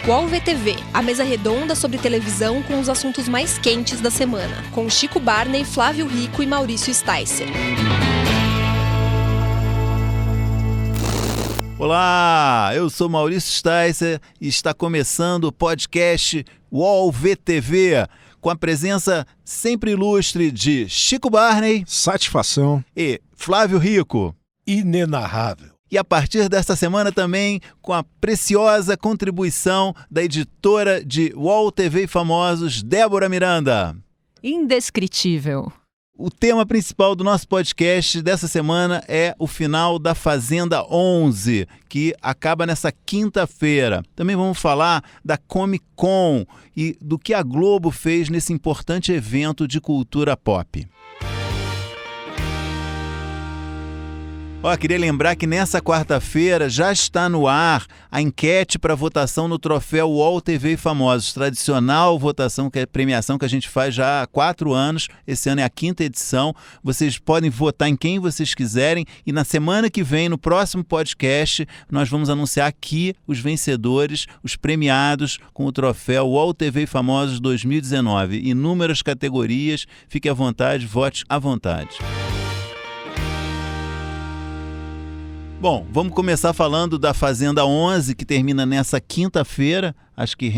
UOL VTV, a mesa redonda sobre televisão com os assuntos mais quentes da semana, com Chico Barney, Flávio Rico e Maurício Sticer. Olá, eu sou Maurício Sticer e está começando o podcast UOL VTV, com a presença sempre ilustre de Chico Barney, satisfação, e Flávio Rico, inenarrável. E a partir desta semana também com a preciosa contribuição da editora de UOL TV Famosos, Débora Miranda. Indescritível. O tema principal do nosso podcast dessa semana é o final da Fazenda 11, que acaba nessa quinta-feira. Também vamos falar da Comic Con e do que a Globo fez nesse importante evento de cultura pop. Queria lembrar que nessa quarta-feira já está no ar a enquete para votação no troféu UOL TV Famosos, tradicional votação, que é premiação que a gente faz já há 4 anos, esse ano é a 5ª edição. Vocês podem votar em quem vocês quiserem e na semana que vem, no próximo podcast, nós vamos anunciar aqui os vencedores, os premiados com o troféu UOL TV Famosos 2019. Inúmeras categorias, fique à vontade, vote à vontade. Bom, vamos começar falando da Fazenda 11, que termina nessa quinta-feira. Acho que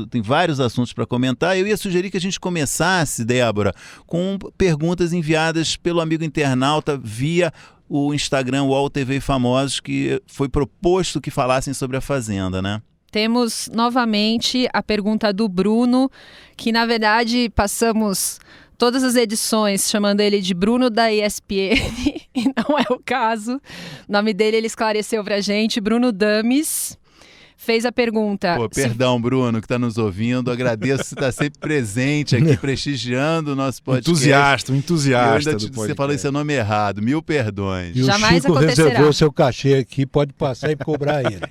tem vários assuntos para comentar. Eu ia sugerir que a gente começasse, Débora, com perguntas enviadas pelo amigo internauta via o Instagram UOL TV Famosos, que foi proposto que falassem sobre a Fazenda, né? Temos novamente a pergunta do Bruno, que na verdade passamos todas as edições chamando ele de Bruno da ESPN, e não é o caso. O nome dele ele esclareceu pra gente, Bruno Dames. Fez a pergunta... Perdão, Bruno, que está nos ouvindo. Agradeço você estar sempre presente aqui, prestigiando o nosso podcast. Entusiasta do podcast. Você falou esse nome errado. Mil perdões. E Jamais o Chico acontecerá. Reservou seu cachê aqui, pode passar e cobrar ele.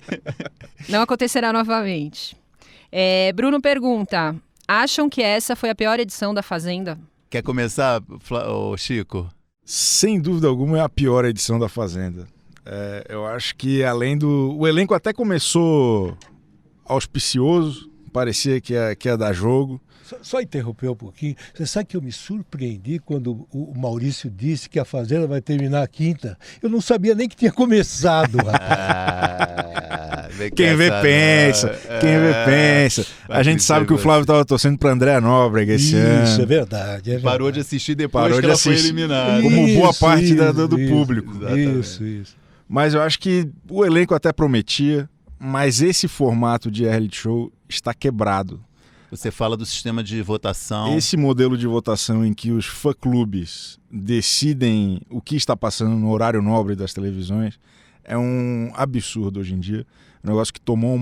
Não acontecerá novamente. Bruno pergunta, acham que essa foi a pior edição da Fazenda? Quer começar, Chico? Sem dúvida alguma é a pior edição da Fazenda. Eu acho que além do... O elenco até começou auspicioso, parecia que ia dar jogo. Só interromper um pouquinho. Você sabe que eu me surpreendi quando o Maurício disse que a Fazenda vai terminar a quinta. Eu não sabia nem que tinha começado, rapaz. Quem vê pensa. A gente sabe que o Flávio estava torcendo para André Nóbrega esse ano. Isso, é verdade. Parou de assistir depois que ela foi eliminada. Como boa parte do público. Isso. Mas eu acho que o elenco até prometia, mas esse formato de reality show está quebrado. Você fala do sistema de votação. Esse modelo de votação em que os fã-clubes decidem o que está passando no horário nobre das televisões é um absurdo hoje em dia. Um negócio que tomou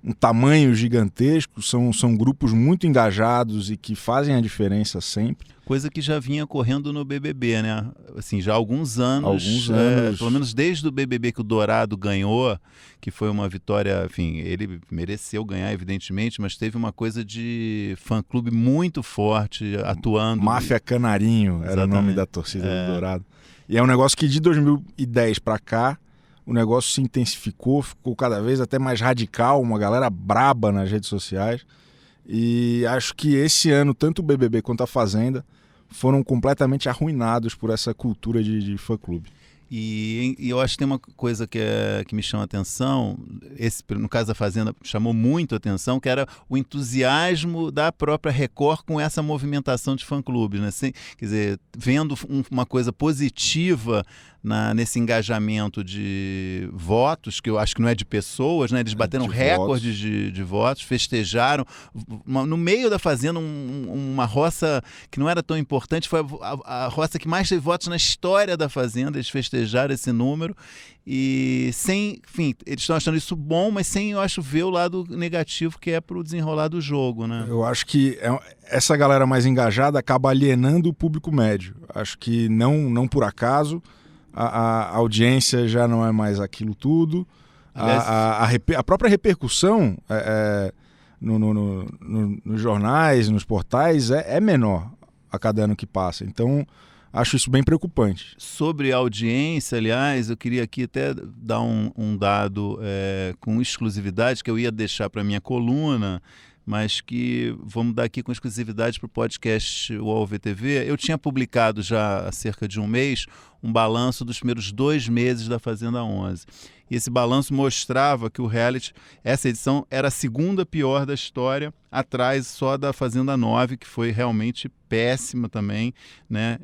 um tamanho gigantesco, são grupos muito engajados e que fazem a diferença sempre. Coisa que já vinha ocorrendo no BBB, né? Assim, já há alguns anos. Pelo menos desde o BBB que o Dourado ganhou, que foi uma vitória, enfim, ele mereceu ganhar, evidentemente, mas teve uma coisa de fã-clube muito forte atuando. Máfia Canarinho era o nome da torcida do Dourado. E é um negócio que de 2010 para cá, o negócio se intensificou, ficou cada vez até mais radical, uma galera braba nas redes sociais. E acho que esse ano, tanto o BBB quanto a Fazenda foram completamente arruinados por essa cultura de fã-clube. E eu acho que tem uma coisa que me chama a atenção, no caso da Fazenda chamou muito a atenção, que era o entusiasmo da própria Record com essa movimentação de fã-clubes, né? Quer dizer, vendo uma coisa positiva nesse engajamento de votos, que eu acho que não é de pessoas, né? Eles bateram recordes de votos, festejaram. No meio da Fazenda, uma roça que não era tão importante, foi a roça que mais teve votos na história da Fazenda, eles festejaram esse número. E eles estão achando isso bom, mas sem, eu acho, ver o lado negativo que é para o desenrolar do jogo, né? Eu acho que essa galera mais engajada acaba alienando o público médio. Acho que não por acaso, a audiência já não é mais aquilo tudo. A própria repercussão nos jornais, nos portais, é menor a cada ano que passa. Então, Acho isso bem preocupante. Sobre a audiência, aliás, eu queria aqui até dar um dado com exclusividade, que eu ia deixar para a minha coluna, mas que vamos dar aqui com exclusividade para o podcast UOL VTV. Eu tinha publicado já há cerca de um mês um balanço dos primeiros 2 meses da Fazenda 11. E esse balanço mostrava que o reality, essa edição, era a segunda pior da história, atrás só da Fazenda 9, que foi realmente péssima também, né?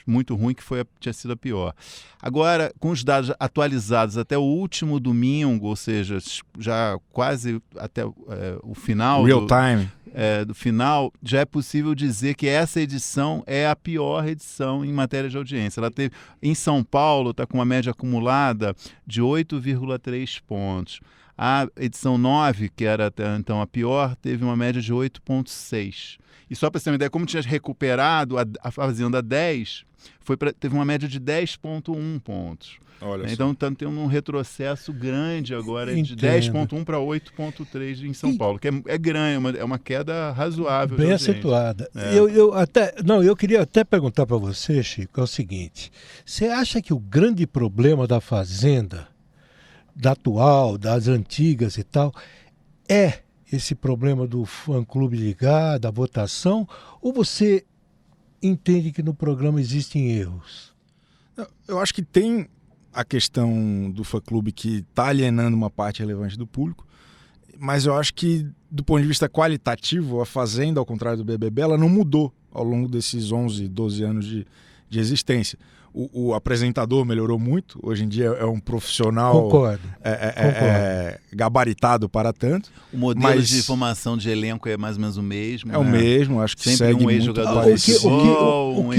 Muito ruim, que tinha sido a pior. Agora, com os dados atualizados até o último domingo, ou seja, já quase até o final Real time. Do final, já é possível dizer que essa edição é a pior edição em matéria de audiência. Ela teve, em São Paulo, está com uma média acumulada de 8,3 pontos. A edição 9, que era até então a pior, teve uma média de 8,6. E só para você ter uma ideia, como tinha recuperado a Fazenda 10, teve uma média de 10,1 pontos. Olha então está tendo um retrocesso grande agora de 10,1 para 8,3 em São Paulo, que é grande, é uma queda razoável. Bem acentuada. Eu queria até perguntar para você, Chico, é o seguinte: você acha que o grande problema da Fazenda, da atual, das antigas e tal, é esse problema do fã-clube ligar, da votação, ou você entende que no programa existem erros? Eu acho que tem a questão do fã-clube que está alienando uma parte relevante do público, mas eu acho que, do ponto de vista qualitativo, a Fazenda, ao contrário do BBB, ela não mudou ao longo desses 11, 12 anos de existência. O apresentador melhorou muito, hoje em dia é um profissional. Concordo. Gabaritado para tanto. O modelo de formação de elenco é mais ou menos o mesmo. É o mesmo, acho que sempre segue um ex-jogador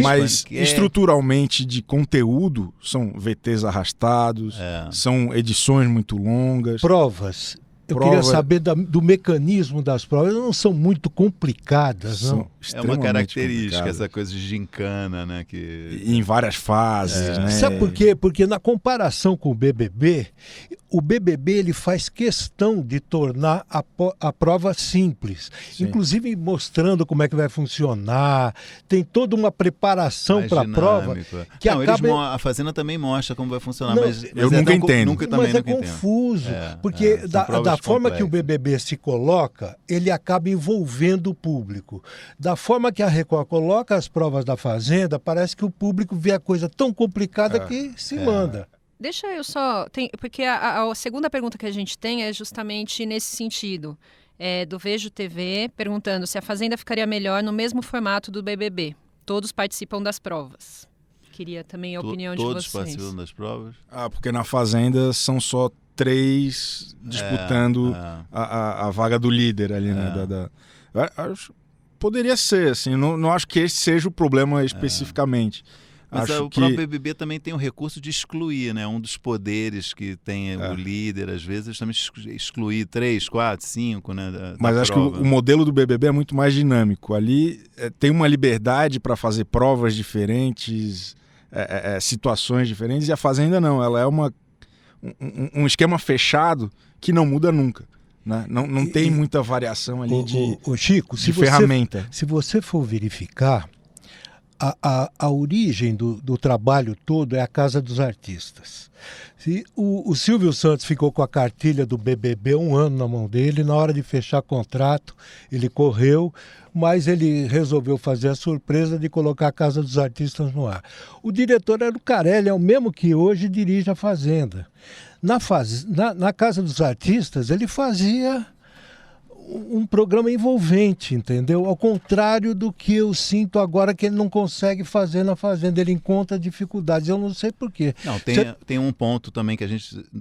mas estruturalmente de conteúdo são VTs arrastados, são edições muito longas. Provas. Eu queria saber do mecanismo das provas. Elas não são muito complicadas, não? É uma característica, essa coisa de gincana, né? Em várias fases, né? Sabe por quê? Porque na comparação com o BBB ele faz questão de tornar a prova simples. Sim. Inclusive mostrando como é que vai funcionar. Tem toda uma preparação para a prova. Que a Fazenda também mostra como vai funcionar. Mas eu nunca entendo. Mas é confuso. Porque da forma que o BBB se coloca, ele acaba envolvendo o público. Da forma que a Record coloca as provas da Fazenda, parece que o público vê a coisa tão complicada que se manda. Deixa eu só... porque a segunda pergunta que a gente tem é justamente nesse sentido. Do Vejo TV, perguntando se a Fazenda ficaria melhor no mesmo formato do BBB. Todos participam das provas. Queria também a opinião de vocês. Todos participam das provas? Porque na Fazenda são só 3 disputando a vaga do líder ali, né? Poderia ser, assim, não acho que esse seja o problema especificamente. Mas acho o próprio BBB também tem o recurso de excluir, né? Um dos poderes que tem o líder, às vezes, também excluir 3, 4, 5, né? Mas acho que o modelo do BBB é muito mais dinâmico. Ali tem uma liberdade para fazer provas diferentes, situações diferentes, e a Fazenda não. Ela é um esquema fechado que não muda nunca. Né? Não tem muita variação ali Chico, de ferramenta. Se você for verificar, a origem do trabalho todo é a Casa dos Artistas. O Silvio Santos ficou com a cartilha do BBB 1 ano na mão dele, na hora de fechar contrato ele correu, mas ele resolveu fazer a surpresa de colocar a Casa dos Artistas no ar. O diretor era o Carelli, é o mesmo que hoje dirige a Fazenda. Na Casa dos Artistas ele fazia um programa envolvente, entendeu? Ao contrário do que eu sinto agora que ele não consegue fazer na Fazenda, ele encontra dificuldades, eu não sei por quê. Não, tem um ponto também que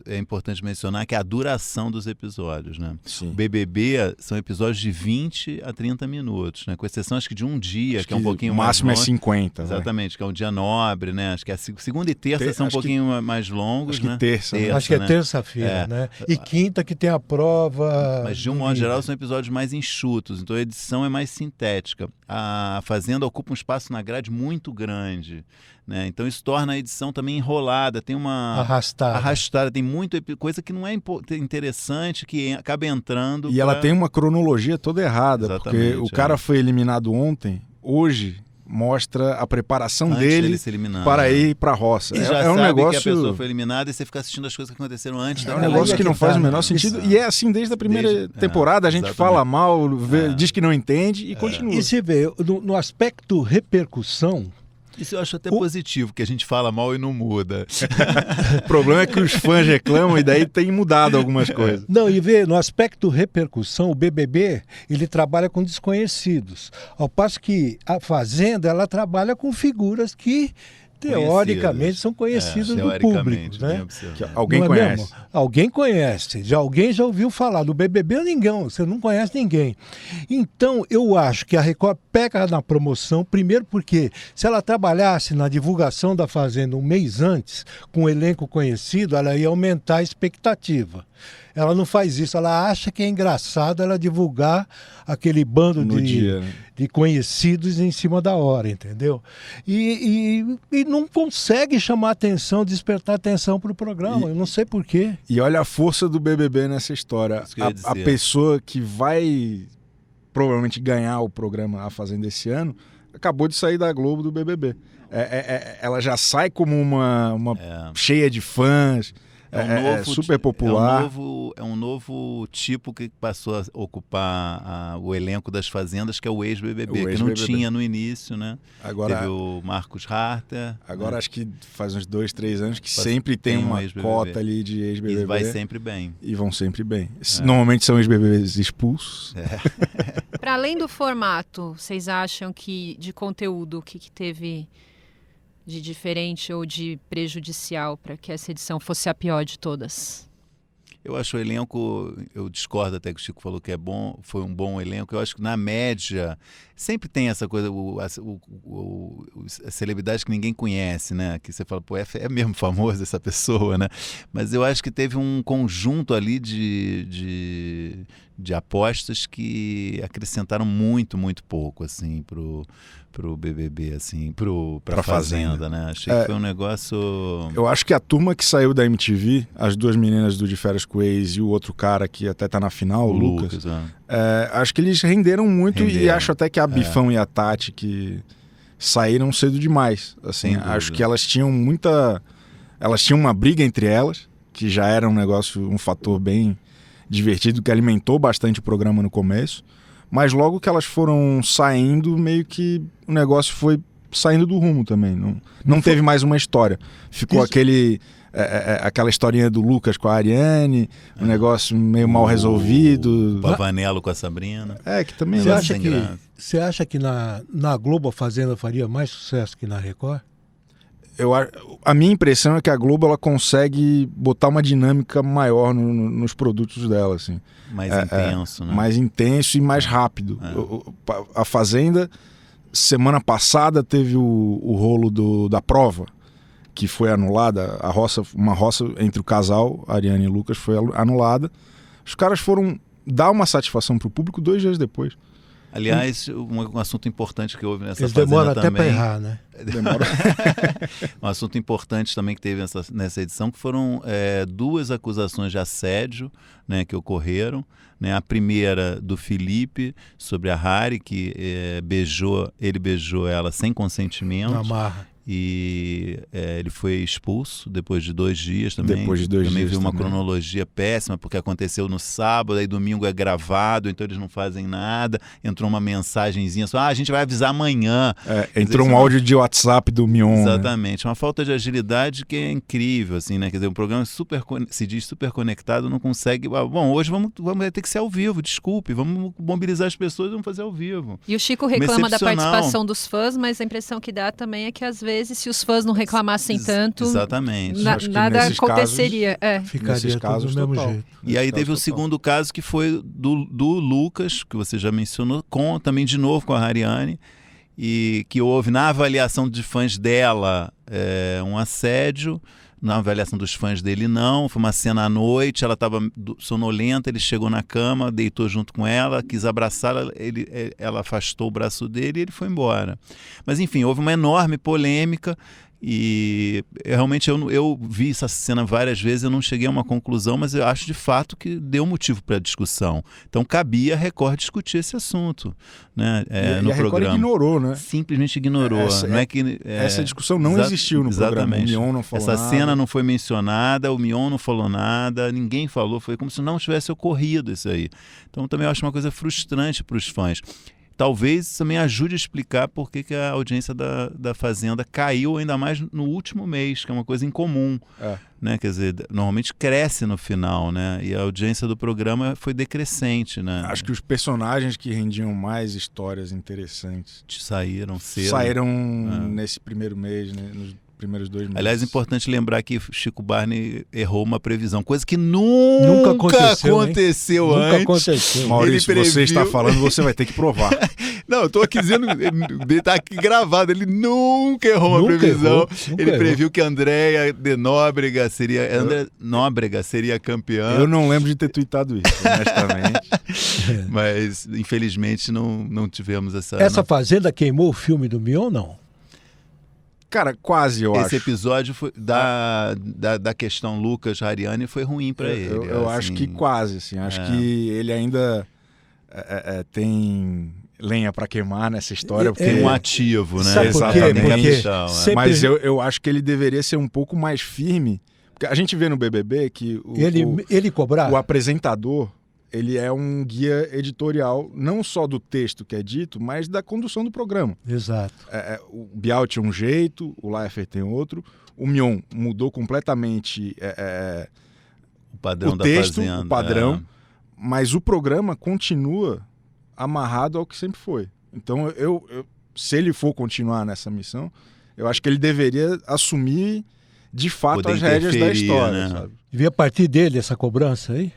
é importante mencionar, que é a duração dos episódios, né? Sim. O BBB são episódios de 20 a 30 minutos, né? Com exceção, acho que de um dia, que é um pouquinho mais longo. O máximo é 50. Exatamente, que é um dia nobre, né? Acho que a segunda e terça são um pouquinho mais longos, acho né? Que terça, acho que é terça-feira, né? E quinta que tem a prova. Mas de um modo geral são episódios mais enxutos, então a edição é mais sintética. A Fazenda ocupa um espaço na grade muito grande, né? Então isso torna a edição também enrolada, tem uma arrastada, tem muita coisa que não é interessante, que acaba entrando. E ela tem uma cronologia toda errada. Exatamente, porque o cara foi eliminado ontem, hoje mostra a preparação Antes dele ser eliminado, para ir para a roça. E já é um sabe negócio que a pessoa foi eliminada e você fica assistindo as coisas que aconteceram antes da um negócio que não faz o menor sentido. Exato. E é assim desde a primeira temporada. A gente fala mal, diz que não entende e continua. E se vê, no aspecto repercussão, isso eu acho até positivo, que a gente fala mal e não muda. O problema é que os fãs reclamam e daí tem mudado algumas coisas. Não, e vê, no aspecto repercussão, o BBB, ele trabalha com desconhecidos. Ao passo que a Fazenda, ela trabalha com figuras que teoricamente são conhecidas do público, né? Que alguém conhece. Mesmo? Alguém conhece, alguém já ouviu falar. Do BBB ninguém, você não conhece ninguém. Então, eu acho que a Record pega na promoção, primeiro porque se ela trabalhasse na divulgação da Fazenda um mês antes, com um elenco conhecido, ela ia aumentar a expectativa. Ela não faz isso, ela acha que é engraçado ela divulgar aquele bando de conhecidos em cima da hora, entendeu? E não consegue chamar atenção, despertar atenção para o programa, eu não sei porquê. E olha a força do BBB nessa história. A pessoa que vai provavelmente ganhar o programa A Fazenda esse ano, acabou de sair da Globo do BBB. Ela já sai como uma cheia de fãs. Super popular. É um novo tipo que passou a ocupar o elenco das Fazendas, que é o ex-BBB, que não tinha no início, né? Agora, teve o Marcos Harter. Agora acho que faz uns 2, 3 anos que sempre tem uma cota ali de ex-BBB. E vai sempre bem. E vão sempre bem. Normalmente são ex-BBBs expulsos. Para além do formato, vocês acham que de conteúdo, o que teve de diferente ou de prejudicial para que essa edição fosse a pior de todas? Eu acho o elenco, eu discordo até que o Chico falou que é bom, foi um bom elenco. Eu acho que na média sempre tem essa coisa, a celebridade que ninguém conhece, né? Que você fala, pô, é mesmo famoso essa pessoa, né? Mas eu acho que teve um conjunto ali de apostas que acrescentaram muito pouco, assim, pro BBB, assim, pra Fazenda, né? Achei que foi um negócio... Eu acho que a turma que saiu da MTV, as duas meninas do De Férias com o Ex e o outro cara que até tá na final, o Lucas, acho que eles renderam muito e acho até que a Bifão e a Tati que saíram cedo demais. Assim, acho que elas tinham uma briga entre elas, que já era um fator bem divertido, que alimentou bastante o programa no começo. Mas logo que elas foram saindo, meio que o negócio foi saindo do rumo também. Não teve mais uma história. Ficou aquela historinha do Lucas com a Ariane, um negócio meio mal resolvido. O Pavanello com a Sabrina. Que também Você acha que na Globo a Fazenda faria mais sucesso que na Record? A minha impressão é que a Globo ela consegue botar uma dinâmica maior nos produtos dela, assim. Mais intenso, né? Mais intenso e mais rápido. A Fazenda, semana passada, teve o rolo da prova, que foi anulada. Uma roça entre o casal, Ariane e Lucas, foi anulada. Os caras foram dar uma satisfação para o público 2 dias depois. Aliás, um assunto importante que houve nessa Eles Fazenda demoram também... até para errar, né? Um assunto importante também que teve nessa edição, que foram 2 acusações de assédio, né, que ocorreram. Né? A primeira do Felipe, sobre a Harry, que ele beijou ela sem consentimento. Na marra. E ele foi expulso depois de 2 dias também. Também viu uma cronologia péssima, porque aconteceu no sábado, aí domingo é gravado, então eles não fazem nada. Entrou uma mensagenzinha só, a gente vai avisar amanhã. Entrou um áudio de WhatsApp do Mion. Exatamente, uma falta de agilidade que é incrível, assim, né? Quer dizer, um programa se diz super conectado, não consegue... Bom, hoje vamos ter que ser ao vivo, desculpe, vamos mobilizar as pessoas e vamos fazer ao vivo. E o Chico reclama da participação dos fãs, mas a impressão que dá também é que às vezes se os fãs não reclamassem tanto, exatamente. Nada aconteceria. Ficaria tudo do mesmo jeito. E aí teve o segundo caso, que foi do Lucas, que você já mencionou, também de novo com a Ariane, e que houve na avaliação de fãs dela um assédio, na avaliação dos fãs dele não, foi uma cena à noite, ela estava sonolenta, ele chegou na cama, deitou junto com ela, quis abraçá-la, ela afastou o braço dele e ele foi embora. Mas enfim, houve uma enorme polêmica E realmente eu vi essa cena várias vezes, eu não cheguei a uma conclusão, mas eu acho de fato que deu motivo para discussão. Então cabia a Record discutir esse assunto, né, no a Record programa. Ignorou, né? Simplesmente ignorou. Essa discussão não existiu no programa. O Mion não falou nada. Essa cena não foi mencionada, o Mion não falou nada, ninguém falou, foi como se não tivesse ocorrido isso aí. Então também eu acho uma coisa frustrante para os fãs. Talvez também ajude a explicar por que a audiência da Fazenda caiu ainda mais no último mês, que é uma coisa incomum. Né? Quer dizer, normalmente cresce no final, né? E a audiência do programa foi decrescente, né? Acho que os personagens que rendiam mais histórias interessantes saíram cedo. Saíram nesse primeiro mês, né? Nos primeiros 2 meses. Aliás, é importante lembrar que Chico Barney errou uma previsão, coisa que nunca aconteceu antes. Nunca aconteceu. Maurício, você está falando, você vai ter que provar. Não, eu tô aqui dizendo, ele tá aqui gravado, ele nunca errou uma previsão. Ele previu que Andréa de Nóbrega seria campeã. Eu não lembro de ter tweetado isso, honestamente. Mas, infelizmente, não tivemos essa... Essa Fazenda queimou o filme do Mion, não? Cara, quase, eu acho. Esse episódio foi, da questão Lucas Hariani foi ruim para ele. Eu assim, acho que quase, assim. Acho que ele ainda tem lenha para queimar nessa história. Porque tem um ativo, né? Sabe por quê? Exatamente. Porque Mas eu acho que ele deveria ser um pouco mais firme. Porque a gente vê no BBB que ele cobrar. O apresentador, ele é um guia editorial, não só do texto que é dito, mas da condução do programa. Exato. O Bial tinha um jeito, o Leifert tem outro. O Mion mudou completamente o padrão o texto, da Fazenda, o padrão, mas o programa continua amarrado ao que sempre foi. Então, se ele for continuar nessa missão, eu acho que ele deveria assumir, de fato, poder as rédeas da história. Né? Sabe? Devia partir dele essa cobrança aí?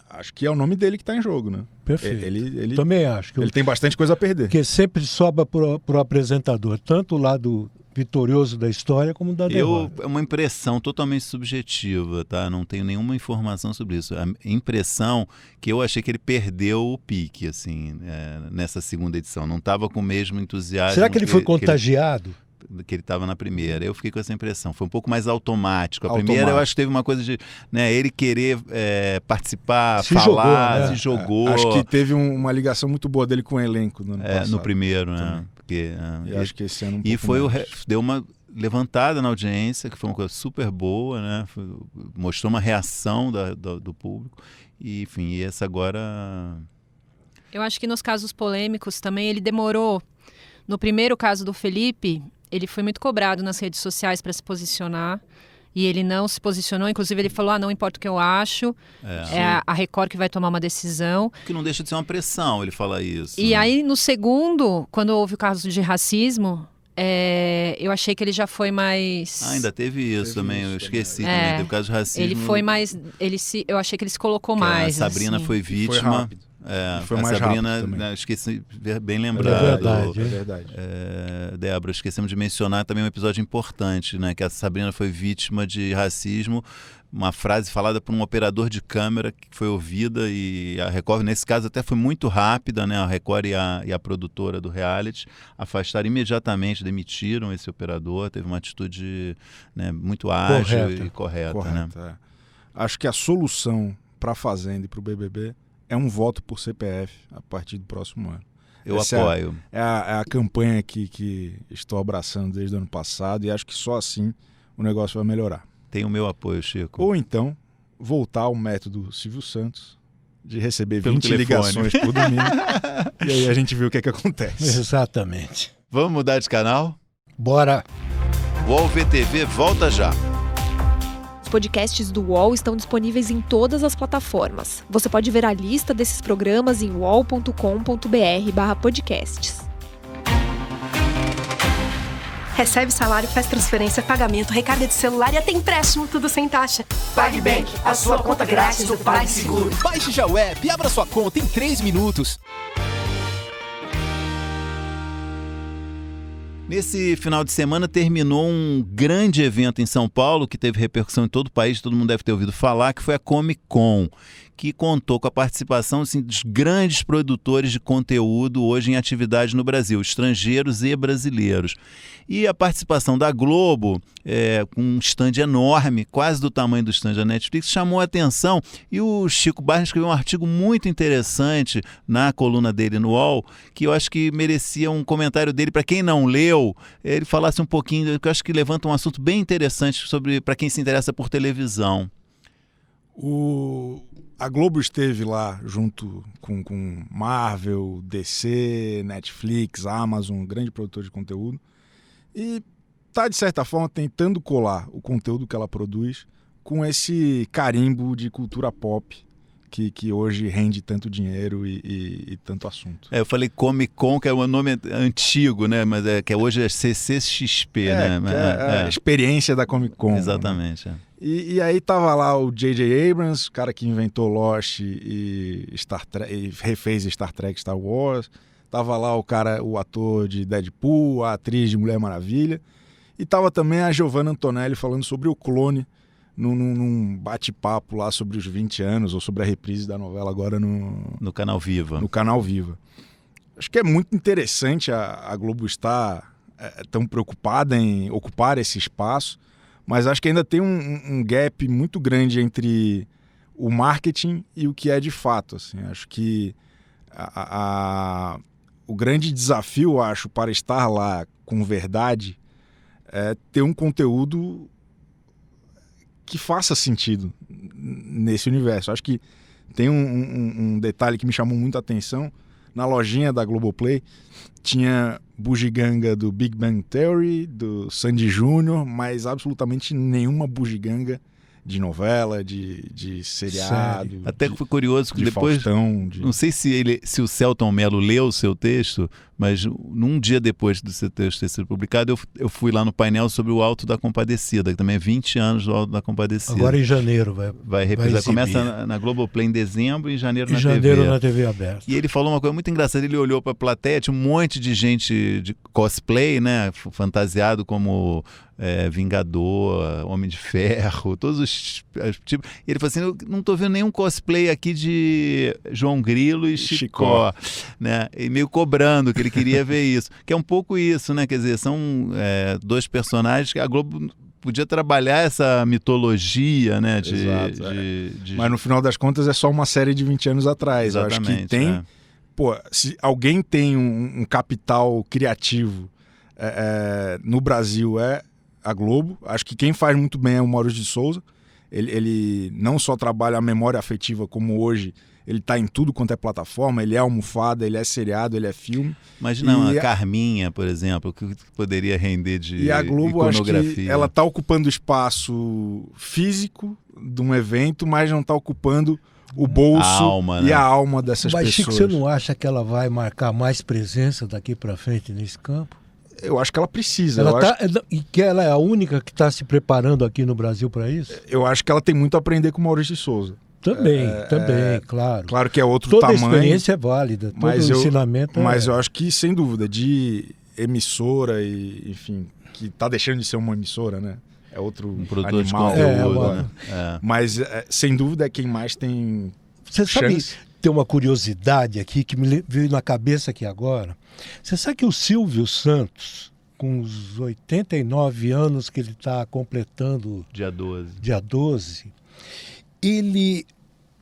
Acho que é o nome dele que está em jogo, né? Perfeito. Ele também acho. Ele tem bastante coisa a perder. Porque sempre sobra pro apresentador, tanto o lado vitorioso da história como da derrota. É uma impressão totalmente subjetiva, tá? Não tenho nenhuma informação sobre isso. A impressão que eu achei que ele perdeu o pique, assim, nessa segunda edição. Não estava com o mesmo entusiasmo. Será que ele foi contagiado? Que ele estava na primeira. Eu fiquei com essa impressão. Foi um pouco mais automático. Primeira eu acho que teve uma coisa de ele querer participar, falar, se jogou. Acho que teve uma ligação muito boa dele com o elenco no ano passado. No primeiro, né? Porque, acho que esse ano deu uma levantada na audiência, que foi uma coisa super boa, né? Mostrou uma reação do público. E, enfim, e essa agora... Eu acho que nos casos polêmicos também ele demorou. No primeiro caso do Felipe, ele foi muito cobrado nas redes sociais para se posicionar e ele não se posicionou. Inclusive ele falou, não importa o que eu acho, é a Record que vai tomar uma decisão. Que não deixa de ser uma pressão ele falar isso. E aí no segundo, quando houve o caso de racismo, eu achei que ele já foi mais... ainda teve isso também, eu esqueci também. Teve o caso de racismo. Ele foi mais... eu achei que ele se colocou mais. A Sabrina foi vítima. Foi rápido. Foi mais Sabrina, esqueci, bem lembrado. É verdade. Débora, esquecemos de mencionar também um episódio importante, né? Que a Sabrina foi vítima de racismo, uma frase falada por um operador de câmera que foi ouvida e a Record, nesse caso até foi muito rápida, né? A Record e a produtora do reality afastaram imediatamente, demitiram esse operador, teve uma atitude, né, muito ágil e correta. Né? Acho que a solução para a Fazenda e para o BBB é um voto por CPF a partir do próximo ano. Eu apoio. É a campanha que estou abraçando desde o ano passado e acho que só assim o negócio vai melhorar. Tem o meu apoio, Chico. Ou então, voltar ao método Silvio Santos de receber pelo 20 telefone. Ligações por domingo e aí a gente vê o que acontece. Exatamente. Vamos mudar de canal? Bora! UOL VTV volta já. Os podcasts do UOL estão disponíveis em todas as plataformas. Você pode ver a lista desses programas em uol.com.br/podcasts. Recebe salário, faz transferência, pagamento, recarga de celular e até empréstimo, tudo sem taxa. PagBank, a sua conta grátis do PagSeguro. Baixe já o app e abra sua conta em 3 minutos. Nesse final de semana terminou um grande evento em São Paulo que teve repercussão em todo o país, todo mundo deve ter ouvido falar, que foi a Comic Con, que contou com a participação assim, dos grandes produtores de conteúdo hoje em atividade no Brasil, estrangeiros e brasileiros. E a participação da Globo, com um stand enorme, quase do tamanho do stand da Netflix, chamou a atenção, e o Chico Barney escreveu um artigo muito interessante na coluna dele no UOL, que eu acho que merecia um comentário dele, para quem não leu, ele falasse um pouquinho, que eu acho que levanta um assunto bem interessante para quem se interessa por televisão. A Globo esteve lá junto com Marvel, DC, Netflix, Amazon, um grande produtor de conteúdo, e está, de certa forma, tentando colar o conteúdo que ela produz com esse carimbo de cultura pop que hoje rende tanto dinheiro e tanto assunto. Eu falei Comic Con, que é um nome antigo, né? Mas que hoje é CCXP, né? A experiência da Comic Con. Exatamente. Né? E aí tava lá o J.J. Abrams, o cara que inventou Lost e Star Trek, e refez Star Trek, Star Wars. Tava lá o ator de Deadpool, a atriz de Mulher Maravilha. E tava também a Giovanna Antonelli falando sobre o Clone, num bate-papo lá sobre os 20 anos, ou sobre a reprise da novela agora no Canal Viva. No Canal Viva. Acho que é muito interessante a Globo estar tão preocupada em ocupar esse espaço, mas acho que ainda tem um gap muito grande entre o marketing e o que é de fato. Assim. Acho que o grande desafio, acho, para estar lá com verdade é ter um conteúdo que faça sentido nesse universo. Acho que tem um detalhe que me chamou muito a atenção. Na lojinha da Globoplay tinha bugiganga do Big Bang Theory, do Sandy Júnior, mas absolutamente nenhuma bugiganga de novela, de seriado. Sério? Até que foi curioso que depois, Faustão, não sei se o Celton Mello leu o seu texto, mas num dia depois do seu texto ter sido publicado, eu fui lá no painel sobre o Alto da Compadecida, que também é 20 anos do Alto da Compadecida. Agora em janeiro vai reprisar. Começa na Globoplay em dezembro e em janeiro na TV. Em janeiro na TV aberta. E ele falou uma coisa muito engraçada, ele olhou para a plateia, tinha um monte de gente de cosplay, né, fantasiado como Vingador, Homem de Ferro, todos os tipos. E ele falou assim, eu não estou vendo nenhum cosplay aqui de João Grilo e Chicó, né? E meio cobrando que ele queria ver isso. Que é um pouco isso, né? Quer dizer, são dois personagens que a Globo podia trabalhar essa mitologia, né? Exato, Mas no final das contas é só uma série de 20 anos atrás. Exatamente, eu acho que tem... Pô, se alguém tem um capital criativo no Brasil a Globo. Acho que quem faz muito bem é o Maurício de Souza. Ele não só trabalha a memória afetiva, como hoje ele está em tudo quanto é plataforma, ele é almofada, ele é seriado, ele é filme. Imagina a Carminha, por exemplo, que poderia render de iconografia. E a Globo, acho que ela está ocupando o espaço físico de um evento, mas não está ocupando o bolso e a alma dessas pessoas. Mas, Chico, você não acha que ela vai marcar mais presença daqui para frente nesse campo? Eu acho que ela precisa. E que ela é a única que está se preparando aqui no Brasil para isso? Eu acho que ela tem muito a aprender com o Maurício de Souza. Também, claro. Claro que é outro toda tamanho. Toda a experiência é válida, todo o ensinamento Mas eu acho que, sem dúvida, de emissora e, enfim, que está deixando de ser uma emissora, né? É outro produtor animal. De conteúdo, né? Mas, sem dúvida, é quem mais tem Você chance. Sabe, tem uma curiosidade aqui que me veio na cabeça aqui agora. Você sabe que o Silvio Santos, com os 89 anos que ele está completando... Dia 12.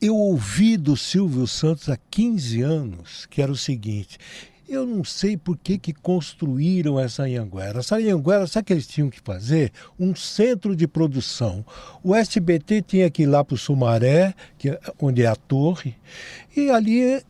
Eu ouvi do Silvio Santos há 15 anos, que era o seguinte... Eu não sei por que construíram essa Anhanguera. Essa Anhanguera, sabe o que eles tinham que fazer? Um centro de produção. O SBT tinha que ir lá para o Sumaré, onde é a torre, e ali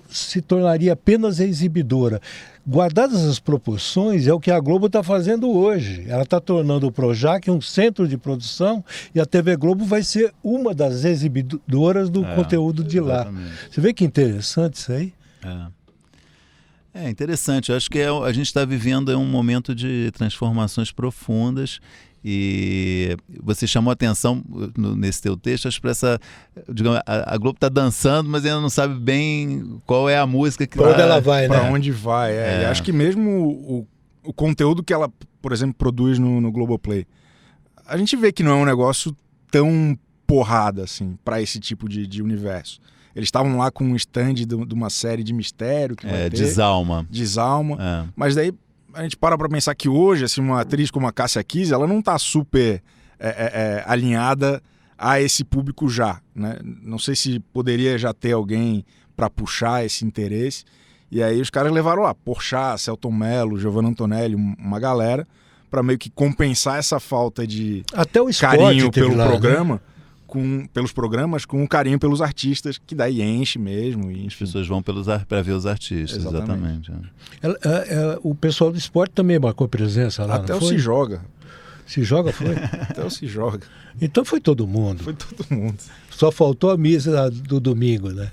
se tornaria apenas exibidora. Guardadas as proporções, é o que a Globo está fazendo hoje. Ela está tornando o Projac um centro de produção e a TV Globo vai ser uma das exibidoras do conteúdo de exatamente. Lá. Você vê que interessante isso aí? É interessante, eu acho que a gente está vivendo um momento de transformações profundas e você chamou a atenção nesse teu texto, acho que digamos, a Globo está dançando, mas ainda não sabe bem qual é a música que para onde ela vai, para onde vai. E acho que mesmo o conteúdo que ela, por exemplo, produz no Globoplay, a gente vê que não é um negócio tão porrada, assim, pra esse tipo de universo. Eles estavam lá com um stand de uma série de mistério que vai ter. Desalma. Desalma. Mas daí a gente para pra pensar que hoje, assim, uma atriz como a Cássia Kiss, ela não tá super alinhada a esse público já, né? Não sei se poderia já ter alguém para puxar esse interesse. E aí os caras levaram lá Porchat, Selton Mello, Giovanna Antonelli, uma galera, para meio que compensar essa falta de até o carinho pelo lá, programa, né? Pelos programas, com um carinho pelos artistas, que daí enche mesmo. E, as pessoas vão para ver os artistas, exatamente. O pessoal do esporte também marcou presença lá, até não o foi? Se Joga. Se Joga foi? Até o Se Joga. Então foi todo mundo. Foi todo mundo. Só faltou a missa do domingo, né?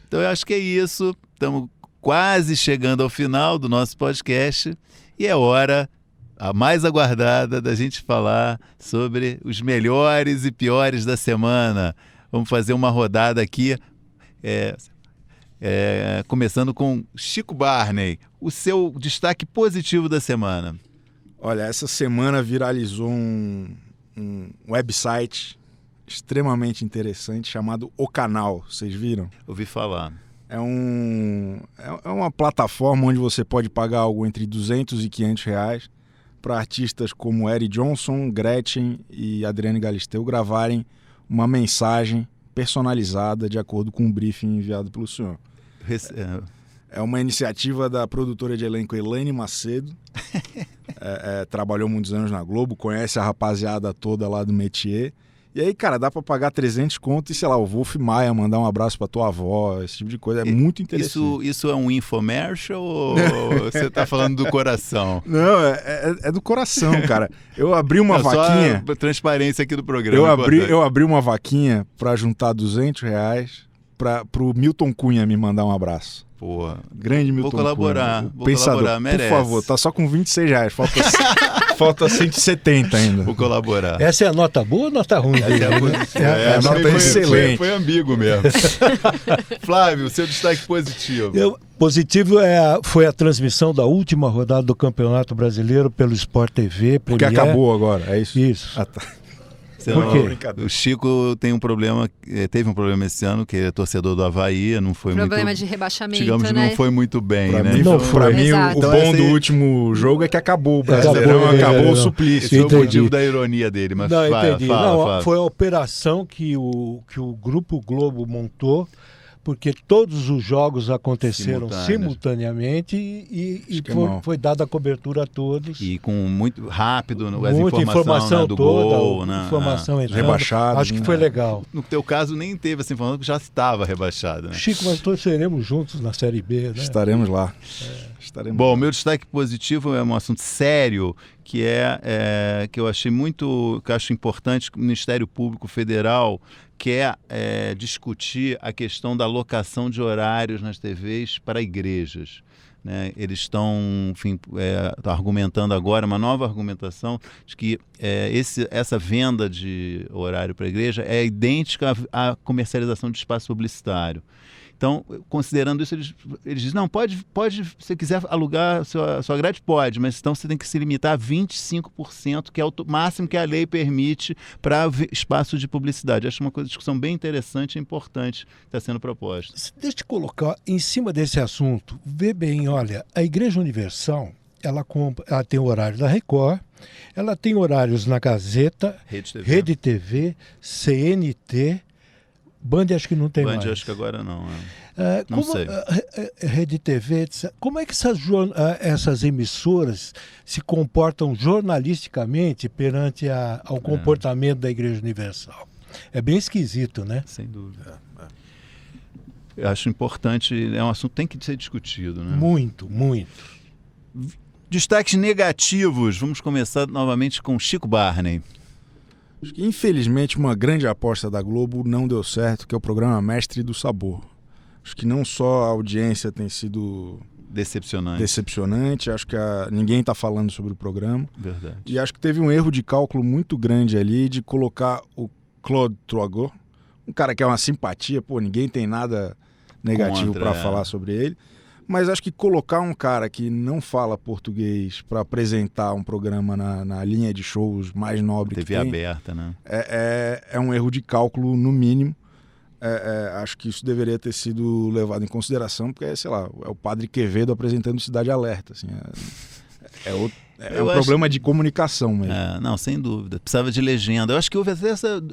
Então eu acho que é isso. Estamos quase chegando ao final do nosso podcast e é hora, a mais aguardada, da gente falar sobre os melhores e piores da semana. Vamos fazer uma rodada aqui, começando com Chico Barney. O seu destaque positivo da semana. Olha, essa semana viralizou um website extremamente interessante chamado O Canal. Vocês viram? Ouvi falar. É uma plataforma onde você pode pagar algo entre R$200 e R$500 para artistas como Eric Johnson, Gretchen e Adriane Galisteu gravarem uma mensagem personalizada de acordo com um briefing enviado pelo senhor. É uma iniciativa da produtora de elenco Elaine Macedo. Trabalhou muitos anos na Globo, conhece a rapaziada toda lá do métier. E aí, cara, dá pra pagar 300 conto e, sei lá, o Wolf Maia mandar um abraço pra tua avó, esse tipo de coisa. É muito interessante. Isso é um infomercial ou você tá falando do coração? Não, é do coração, cara. Eu abri uma vaquinha... Só a transparência aqui do programa. Eu abri uma vaquinha pra juntar R$200 pro Milton Cunha me mandar um abraço. Pô, grande Milton Cunha. Vou colaborar, merece. Por favor, tá só com R$26. Falta 170 ainda. Vou colaborar. Essa é a nota boa ou nota ruim? A nota excelente. Foi ambíguo mesmo. Flávio, seu destaque positivo. Positivo foi a transmissão da última rodada do Campeonato Brasileiro pelo Sport TV. Porque acabou agora, é isso? Isso. Ah, tá. Por quê? O Chico teve um problema esse ano, que é torcedor do Avaí, não foi problema de rebaixamento, digamos, né? Não foi muito bem, pra né? Mim, pra mim, o bom do último jogo é que acabou o Brasileirão, acabou o suplício. Esse foi o motivo da ironia dele, mas fala. Foi a operação que o Grupo Globo montou, porque todos os jogos aconteceram simultaneamente e foi dada a cobertura a todos. E com muito rápido, muita informação do toda, gol, informação entrando. Rebaixado. Acho que foi legal. No teu caso nem teve essa informação, que já estava rebaixado. Né? Chico, mas torceremos juntos na Série B, né? Estaremos lá. Bom, meu destaque positivo é um assunto sério, que que eu achei que eu acho importante que o Ministério Público Federal quer discutir a questão da alocação de horários nas TVs para igrejas. Né? Eles estão argumentando agora uma nova argumentação de que essa venda de horário para a igreja é idêntica à comercialização de espaço publicitário. Então, considerando isso, eles dizem, não, pode, se você quiser alugar a sua grade, pode, mas então você tem que se limitar a 25%, que é o máximo que a lei permite para espaço de publicidade. Acho uma discussão bem interessante e importante que está sendo proposta. Deixa eu te colocar em cima desse assunto. Vê bem, olha, a Igreja Universal, ela tem o horário da Record, ela tem horários na Gazeta, Rede TV, CNT, Band acho que não tem mais. Band acho que agora não. Não sei. Rede TV, como é que essas emissoras se comportam jornalisticamente perante ao comportamento da Igreja Universal? É bem esquisito, né? Sem dúvida. Eu acho importante, é um assunto que tem que ser discutido. Né? Muito, muito. Destaques negativos. Vamos começar novamente com Chico Barney. Acho que, infelizmente, uma grande aposta da Globo não deu certo, que é o programa Mestre do Sabor. Acho que não só a audiência tem sido decepcionante, acho que ninguém está falando sobre o programa. Verdade. E acho que teve um erro de cálculo muito grande ali de colocar o Claude Troagot, um cara que é uma simpatia, ninguém tem nada negativo para falar sobre ele, Mas acho que colocar um cara que não fala português para apresentar um programa na linha de shows mais nobre TV que tem, aberta, né? É um erro de cálculo, no mínimo. Acho que isso deveria ter sido levado em consideração, porque, sei lá, é o Padre Quevedo apresentando Cidade Alerta. Assim, é um problema de comunicação mesmo. Não, sem dúvida. Precisava de legenda. Eu acho que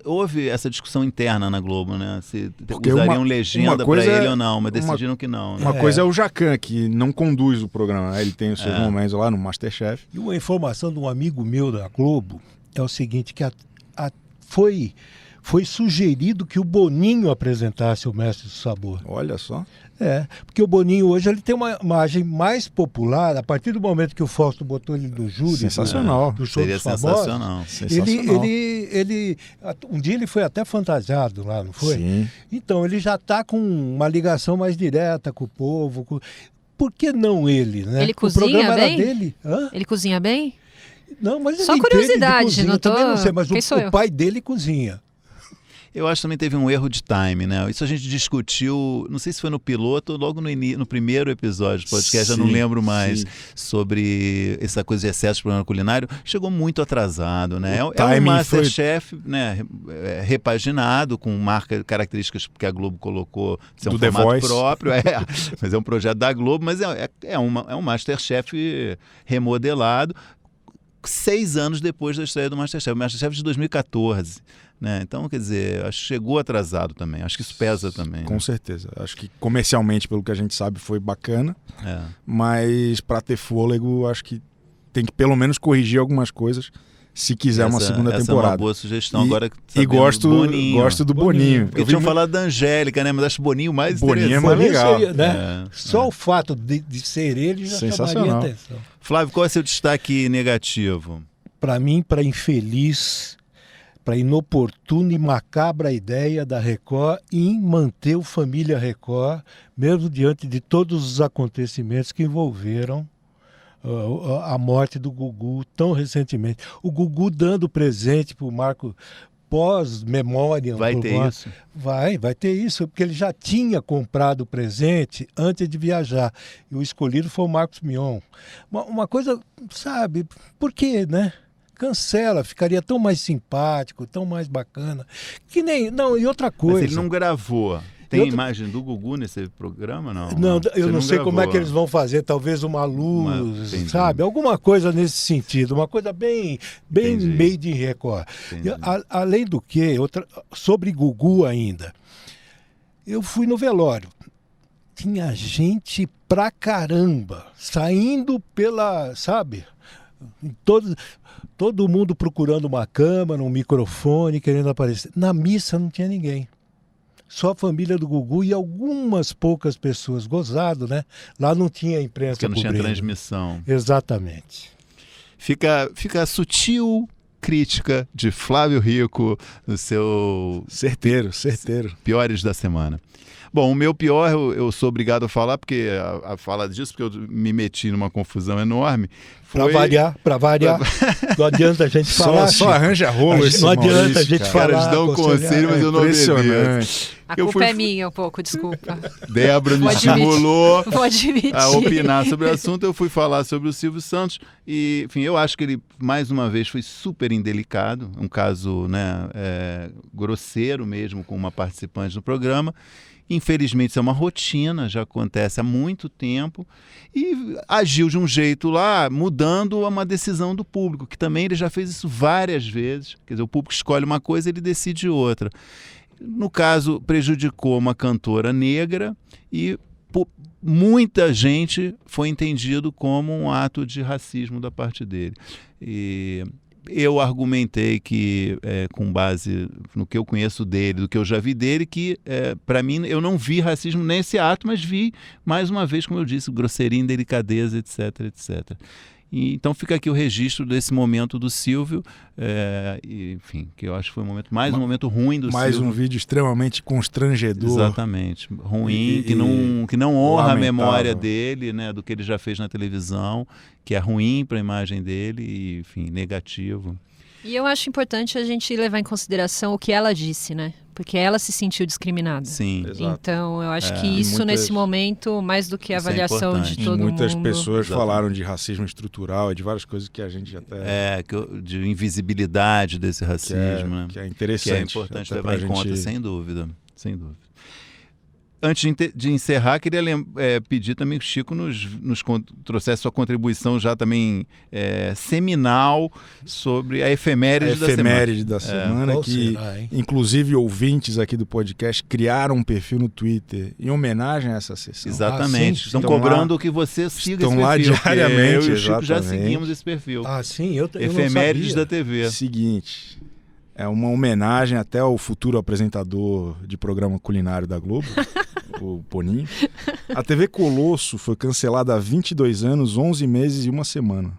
houve essa discussão interna na Globo, né? Se porque usariam legenda para ele ou não, mas decidiram que não. Né? Uma coisa é o Jacan, que não conduz o programa, né? Ele tem os seus momentos lá no MasterChef. E uma informação de um amigo meu da Globo é o seguinte, que foi sugerido que o Boninho apresentasse o Mestre do Sabor. Olha só. Porque o Boninho hoje ele tem uma imagem mais popular, a partir do momento que o Fausto botou ele no júri. Sensacional. Do show Seria dos famosos, sensacional. Um dia ele foi até fantasiado lá, não foi? Sim. Então ele já está com uma ligação mais direta com o povo. Por que não ele, né? Ele o cozinha programa bem? Era dele. Hã? Ele cozinha bem? Não, mas Só ele curiosidade, entende de cozinha, não tô... também não sei, mas Quem sou eu? o pai dele cozinha. Eu acho que também teve um erro de time, né? Isso a gente discutiu, não sei se foi no piloto ou logo no primeiro episódio do podcast, já não lembro mais, sobre essa coisa de excesso de programa culinário. Chegou muito atrasado, né? É um MasterChef, né, repaginado, com características que a Globo colocou, ser um do formato The Voice. próprio, mas é um projeto da Globo, mas é um MasterChef remodelado 6 anos depois da estreia do MasterChef. O MasterChef de 2014. Né? Então, quer dizer, acho que chegou atrasado também. Acho que isso pesa também. Com né? certeza. Acho que comercialmente, pelo que a gente sabe, foi bacana. Mas para ter fôlego, acho que tem que pelo menos corrigir algumas coisas se quiser uma segunda temporada. É uma boa sugestão. Agora, e gosto do Boninho. Porque tinham falado da Angélica, né? Mas acho o Boninho mais Boninho interessante. é mais legal. Né? Só o fato de ser ele já chamaria a atenção. Flávio, qual é o seu destaque negativo? Para mim, para infeliz, para inoportuna e macabra ideia da Record em manter o Família Record, mesmo diante de todos os acontecimentos que envolveram a morte do Gugu tão recentemente. O Gugu dando presente para o Marco pós-memória. Vai ter isso? Vai ter isso, porque ele já tinha comprado o presente antes de viajar. E o escolhido foi o Marcos Mion. Uma coisa, sabe, por quê, né? Cancela, ficaria tão mais simpático, tão mais bacana. Que nem. Não, e outra coisa. Mas ele não gravou. Tem imagem do Gugu nesse programa, não? Não, eu não sei como é que eles vão fazer, talvez uma luz, sabe? Alguma coisa nesse sentido, uma coisa bem made in Record. Além do que, sobre Gugu ainda, eu fui no velório. Tinha gente pra caramba, saindo pela, sabe? Todo mundo procurando uma câmera, um microfone, querendo aparecer. Na missa não tinha ninguém. Só a família do Gugu e algumas poucas pessoas. Gozado, né? Lá não tinha imprensa porque não cobrindo. tinha transmissão. Exatamente. Fica a sutil crítica de Flávio Rico no seu... Certeiro. Piores da semana. Bom, o meu pior, eu sou obrigado a falar, porque a fala disso, porque eu me meti numa confusão enorme. Foi... Pra variar. Não adianta a gente falar. Só arranja rolo esse Não adianta Maurício, a gente cara. falar. Eles dão conselho, mas eu não obedeço. A culpa é minha um pouco, desculpa. Débora me estimulou Vou admitir. a opinar sobre o assunto. Eu fui falar sobre o Silvio Santos e, enfim, eu acho que ele, mais uma vez, foi super indelicado. Um caso, né, grosseiro mesmo, com uma participante do programa. Infelizmente, isso é uma rotina, já acontece há muito tempo, e agiu de um jeito lá, mudando uma decisão do público, que também ele já fez isso várias vezes. Quer dizer, o público escolhe uma coisa, ele decide outra. No caso, prejudicou uma cantora negra e muita gente foi entendido como um ato de racismo da parte dele. E eu argumentei que, com base no que eu conheço dele, do que eu já vi dele, que, para mim, eu não vi racismo nesse ato, mas vi, mais uma vez, como eu disse, grosseria, indelicadeza, etc, etc. E, então fica aqui o registro desse momento do Silvio, enfim, que eu acho que foi um momento ruim do Silvio. Mais um vídeo extremamente constrangedor. Exatamente, ruim, que não honra a memória dele, né, do que ele já fez na televisão, que é ruim para a imagem dele, e, enfim, negativo. E eu acho importante a gente levar em consideração o que ela disse, né? Porque ela se sentiu discriminada. Sim. Exato. Então, eu acho que isso, nesse momento, mais do que a Isso é avaliação de importante. todo Muitas mundo... pessoas Exatamente. falaram de racismo estrutural e de várias coisas que a gente até... De invisibilidade desse racismo, né? Que é Que interessante. é importante até levar em pra conta, gente- sem dúvida. Sem dúvida. Antes de encerrar, queria pedir também que o Chico nos trouxesse sua contribuição já também seminal sobre a efeméride da semana, Qual que será, hein? inclusive ouvintes aqui do podcast criaram um perfil no Twitter em homenagem a essa sessão. Exatamente. sim? Estão Estão cobrando lá- que você siga estão esse lá perfil. porque diariamente, eu e o Chico já exatamente. seguimos esse perfil. Ah, sim, eu não Efemérides sabia. da TV. Seguinte, é uma homenagem até ao futuro apresentador de programa culinário da Globo, o Boninho. A TV Colosso foi cancelada há 22 anos, 11 meses e uma semana.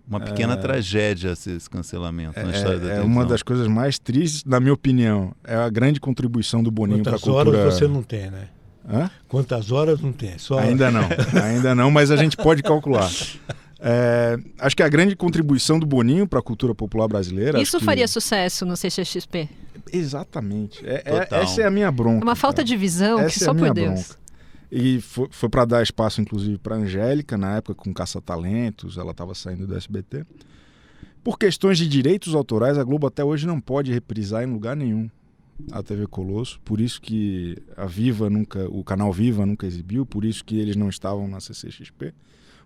Uma pequena tragédia esse cancelamento na história da É televisão. uma das coisas mais tristes, na minha opinião. É a grande contribuição do Boninho para a Quantas cultura... horas você não tem, né? Hã? Quantas horas não tem? Só... Ainda não, mas a gente pode calcular. Acho que a grande contribuição do Boninho para a cultura popular brasileira... Isso acho que- faria sucesso no CCXP? Exatamente. Total. Essa é a minha bronca. É uma falta cara. de visão Essa que é só a minha por Deus. bronca. E foi para dar espaço, inclusive, para Angélica, na época com Caça-Talentos, ela estava saindo do SBT. Por questões de direitos autorais, a Globo até hoje não pode reprisar em lugar nenhum a TV Colosso, por isso que o canal Viva nunca exibiu, por isso que eles não estavam na CCXP.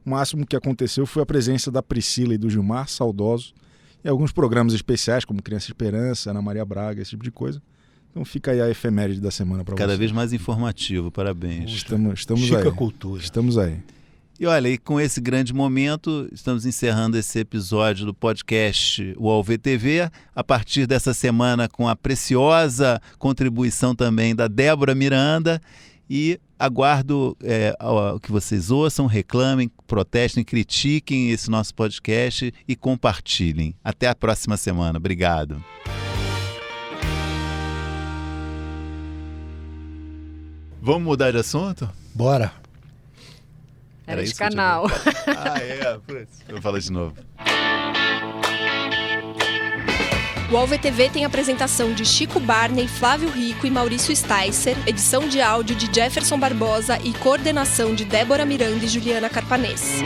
O máximo que aconteceu foi a presença da Priscila e do Gilmar, saudosos, em alguns programas especiais, como Criança Esperança, Ana Maria Braga, esse tipo de coisa. Então fica aí a efeméride da semana para você. Cada vez mais informativo, parabéns. Estamos Chica aí. Cultura. Estamos aí. E olha, e com esse grande momento, estamos encerrando esse episódio do podcast UOL VTV, a partir dessa semana com a preciosa contribuição também da Débora Miranda, e aguardo que vocês ouçam, reclamem, protestem, critiquem esse nosso podcast e compartilhem. Até a próxima semana. Obrigado. Vamos mudar de assunto? Bora. Era de isso que eu tinha canal. Eu falo de novo. O UOL VTV tem apresentação de Chico Barney, Flávio Rico e Maurício Sticer, edição de áudio de Jefferson Barbosa e coordenação de Débora Miranda e Juliana Carpanês.